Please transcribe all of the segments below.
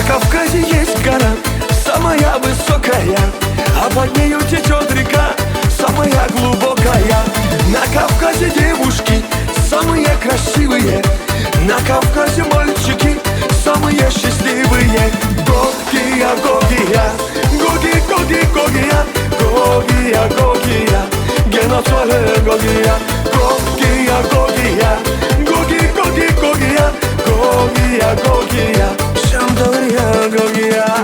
Кавказе есть гора, самая высокая, а под нею течет река, самая глубокая. На Кавказе девушки самые красивые, на Кавказе мальчики самые счастливые. Гогия, Гогия, Гоги, Гоги, Гогия, Гогия, Гогия, геноцоле Гогия. Гогия, Гогия, Гоги, Гоги, Гогия, Гогия, Гогия, Шамдория, Гогия.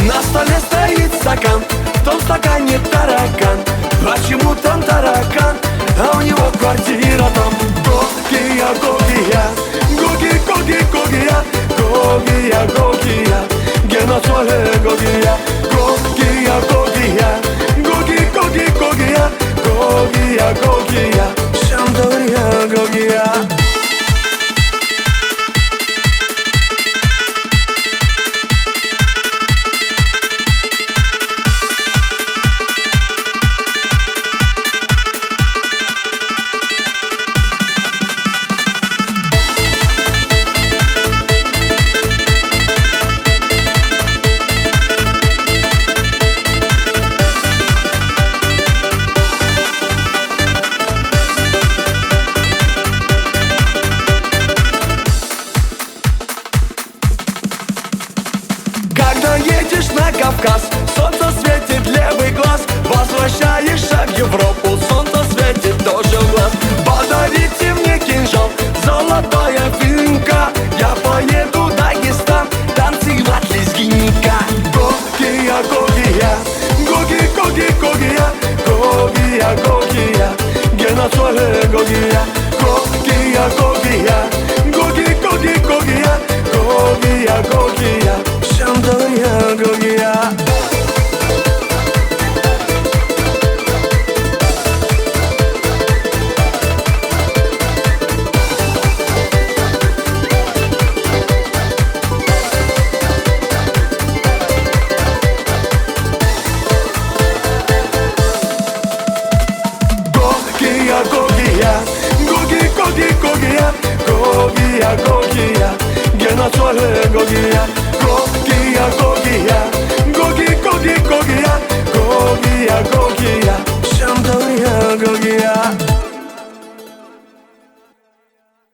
На столе стоит стакан, в том стакане таракан. Почему там таракан, а у него квартира там? Гогия, Гогия, Гоги, Гоги, Гогия, Гогия, Гогия, геноцоле Гогия. Гогия, Гогия, Гоги, Гоги, Гогия, Гогия, Гогия, Шамдория, Гогия. Едешь на Кавказ, солнце светит левый глаз, возвращаешься в Европу.